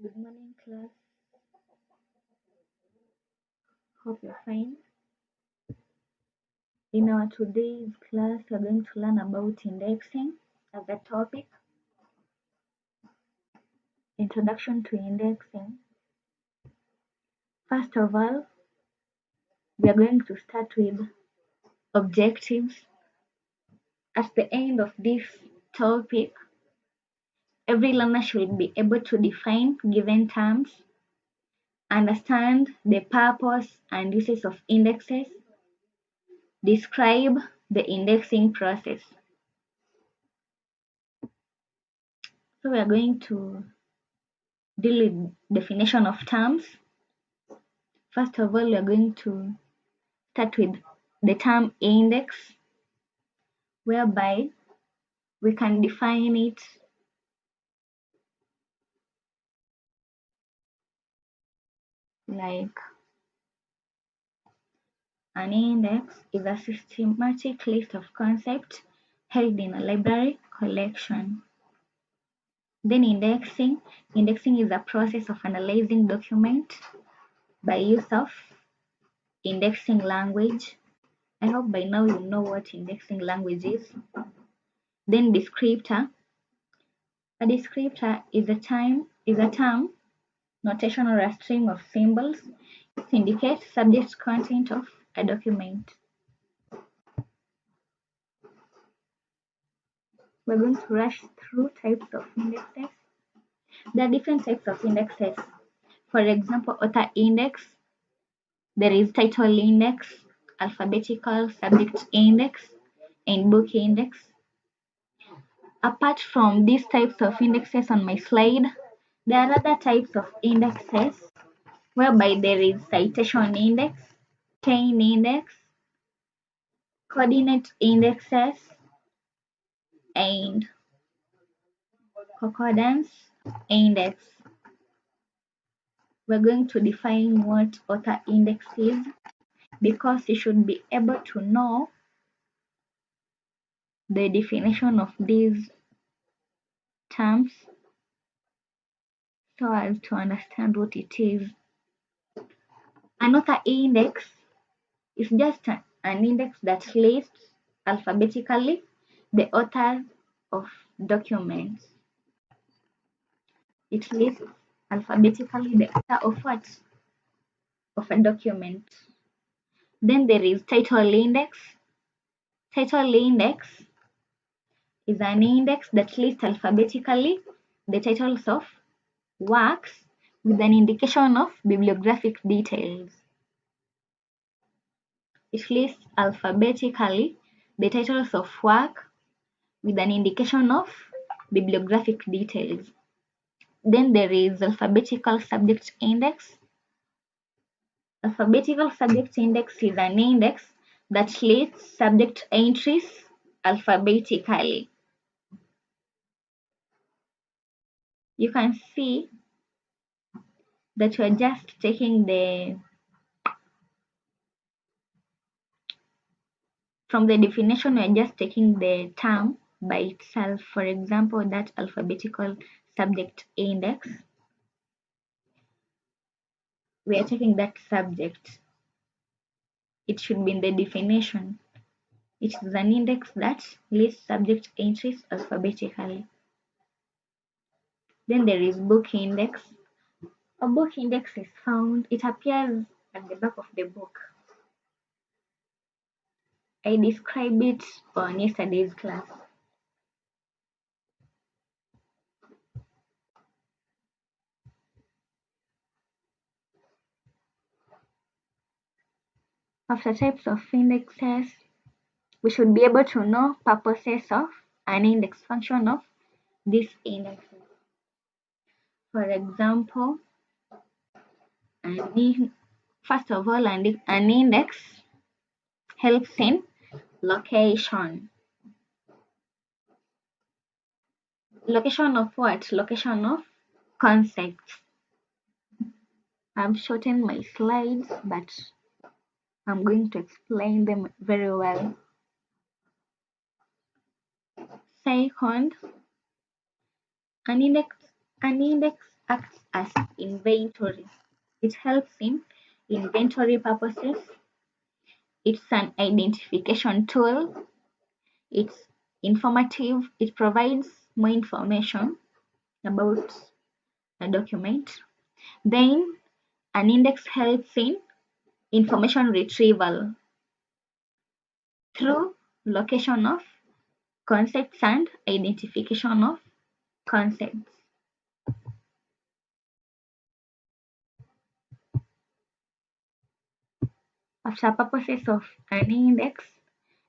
Good morning, class. Hope you're fine. In our today's class, we're going to learn about indexing as a topic. Introduction to indexing. First of all, we are going to start with objectives. At the end of this topic, every learner should be able to define given terms, understand the purpose and uses of indexes, describe the indexing process. So we are going to deal with definition of terms. First of all, we are going to start with the term index, whereby we can define it like an index is a systematic list of concepts held in a library collection. Then indexing is a process of analyzing document by use of indexing language. I hope by now you know what indexing language is. Then descriptor. A descriptor is a term, notation, or a string of symbols to indicate subject content of a document. We're going to rush through types of indexes. There are different types of indexes. For example, author index, there is title index, alphabetical subject index, and book index. Apart from these types of indexes on my slide, there are other types of indexes whereby there is citation index, chain index, coordinate indexes, and concordance index. We're going to define what author index is because you should be able to know the definition of these terms so as to understand what it is. An author index is just an index that lists alphabetically the author of documents. It lists alphabetically the author of what? Of a document. Then there is title index. Title index is an index that lists alphabetically the titles of works with an indication of bibliographic details. It lists alphabetically the titles of work with an indication of bibliographic details. Then there is alphabetical subject index. Alphabetical subject index is an index that lists subject entries alphabetically. You can see that we're just taking from the definition, we're just taking the term by itself. For example, that alphabetical subject index, we are taking that subject. It should be in the definition. It is an index that lists subject entries alphabetically. Then there is book index. A book index is found, it appears at the back of the book. I described it on yesterday's class. After types of indexes, we should be able to know purposes of an index, function of these indexes. For example, first of all, an index helps in location. Location of what? Location of concepts. I've shortened my slides, but I'm going to explain them very well. Second, an index acts as inventory. It helps in inventory purposes. It's an identification tool. It's informative. It provides more information about a document. Then an index helps in information retrieval through location of concepts and identification of concepts. After purposes of an index,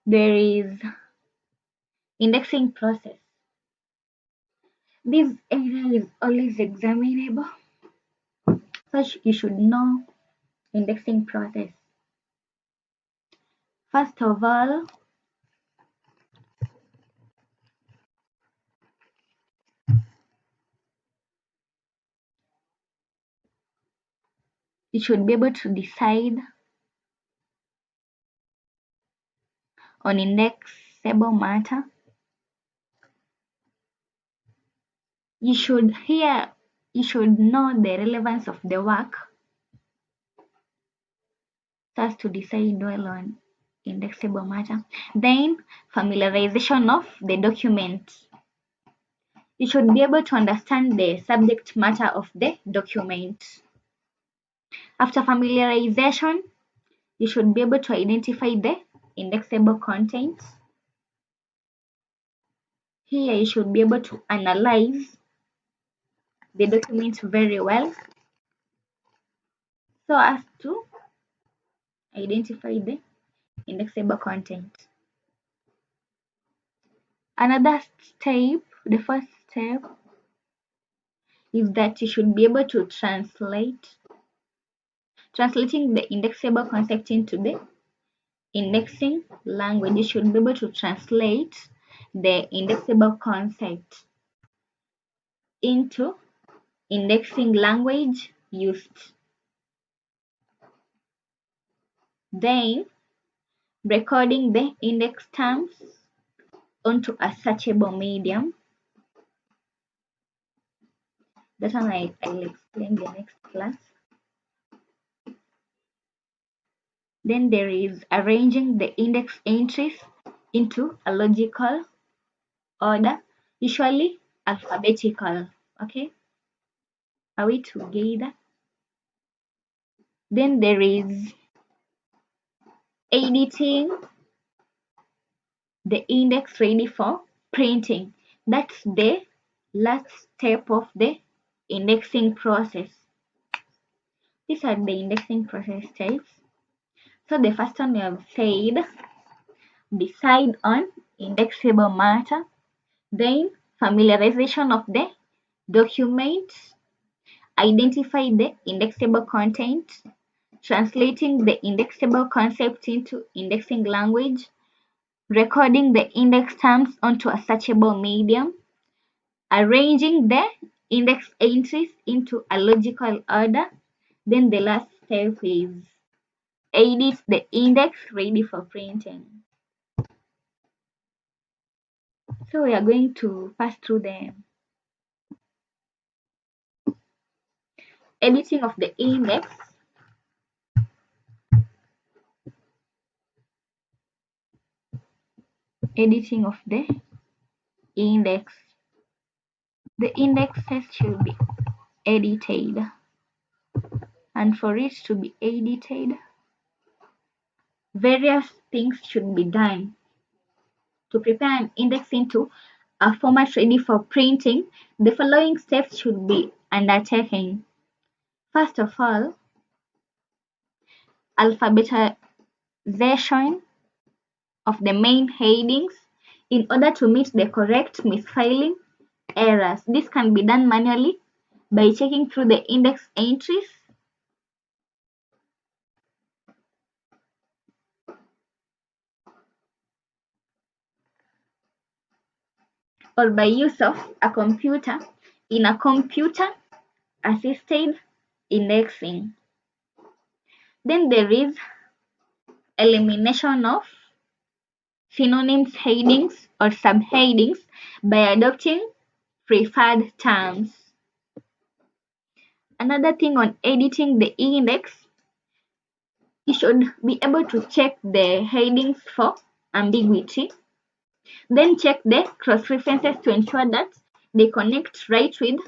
there is indexing process. This area is always examinable, such you should know indexing process. First of all, you should be able to decide on indexable matter. You should know the relevance of the work so as to decide well on indexable matter. Then familiarization of the document. You should be able to understand the subject matter of the document. After familiarization, you should be able to identify the indexable content. Here you should be able to analyze the document very well so as to identify the indexable content. Another step, the first step, is that you should be able to translating the indexable concept into the indexing language. You should be able to translate the indexable concept into indexing language used. Then recording the index terms onto a searchable medium. That one I'll explain the next class. Then there is arranging the index entries into a logical order, usually alphabetical. Okay, are we together? Then there is editing the index ready for printing. That's the last step of the indexing process. These are the indexing process steps. So the first one we have said, decide on indexable matter, then familiarization of the document, identify the indexable content, translating the indexable concept into indexing language, recording the index terms onto a searchable medium, arranging the index entries into a logical order. Then the last step is edit the index ready for printing. So we are going to pass through the editing of the index. Editing of the index. The indexes should be edited, and for it to be edited, various things should be done. To prepare an index into a format ready for printing, the following steps should be undertaken. First of all, alphabetization of the main headings in order to meet the correct misfiling errors. This can be done manually by checking through the index entries or by use of a computer in a computer assisted indexing. Then there is elimination of synonyms, headings, or subheadings by adopting preferred terms. Another thing on editing the index, you should be able to check the headings for ambiguity. Then check the cross references to ensure that they connect right with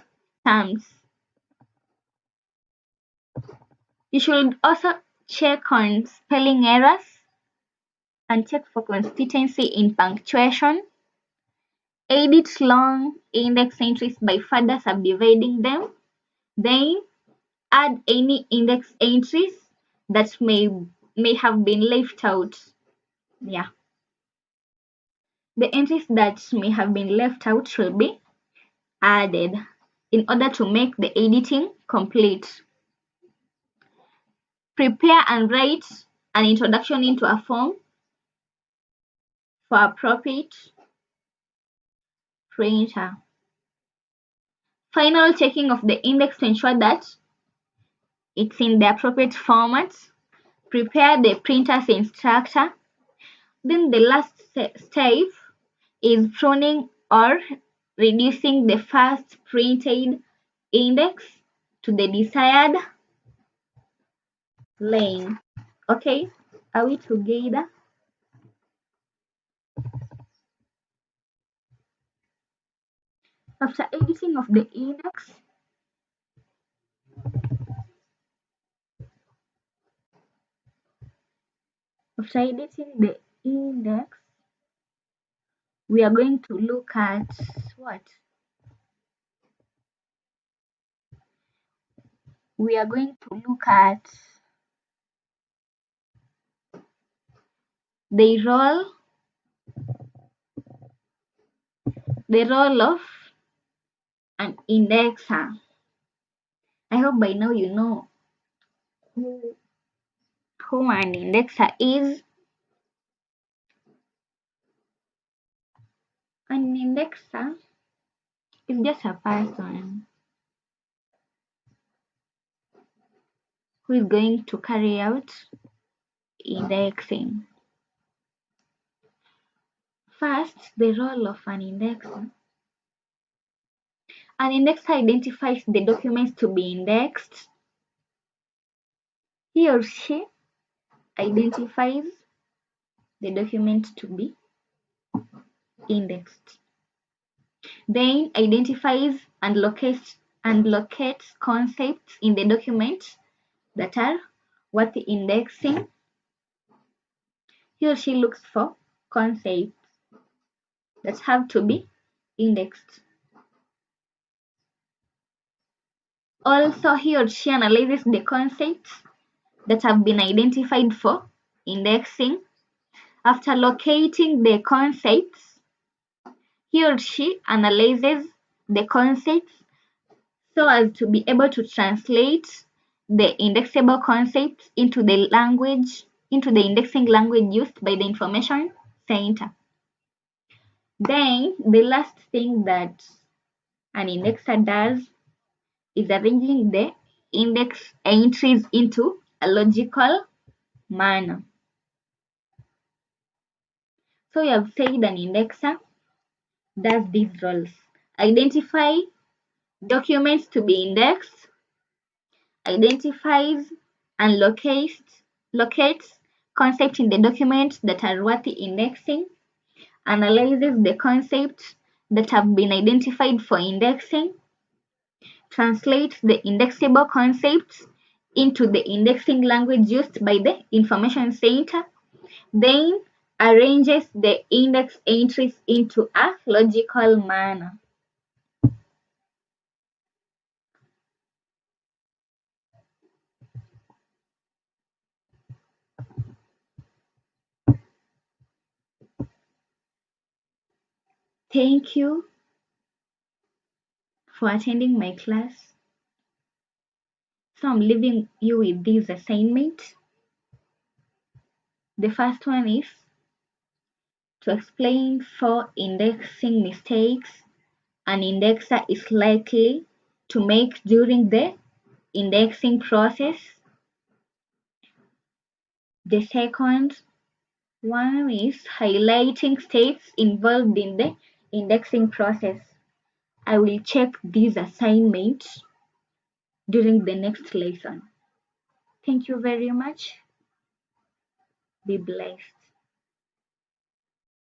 terms. You should also check on spelling errors and check for consistency in punctuation. Edit long index entries by further subdividing them. Then add any index entries that may have been left out. Yeah. The entries that may have been left out should be added in order to make the editing complete. Prepare and write an introduction into a form for appropriate printer. Final checking of the index to ensure that it's in the appropriate format. Prepare the printer's instructor. Then the last step is pruning or reducing the first printed index to the desired length. Okay, are we together? After editing of the index, we are going to look at what? We are going to look at the role of an indexer. I hope by now you know who an indexer is. An indexer is just a person who is going to carry out indexing. First, the role of an indexer. An indexer identifies the documents to be indexed. He or she identifies the document to be indexed. Then identifies and locates concepts in the document that are worth indexing. He or she looks for concepts that have to be indexed. Also, he or she analyzes the concepts that have been identified for indexing. After locating the concepts, he or she analyzes the concepts so as to be able to translate the indexable concepts into the indexing language used by the information center. Then the last thing that an indexer does is arranging the index entries into a logical manner. So we have said an indexer does these roles: identify documents to be indexed, identifies and locates concepts in the documents that are worth indexing, analyzes the concepts that have been identified for indexing, translates the indexable concepts into the indexing language used by the information center, then arranges the index entries into a logical manner. Thank you for attending my class. So I'm leaving you with this assignment. The first one is to explain 4 indexing mistakes an indexer is likely to make during the indexing process. The second one is highlighting steps involved in the indexing process. I will check these assignments during the next lesson. Thank you very much. Be blessed.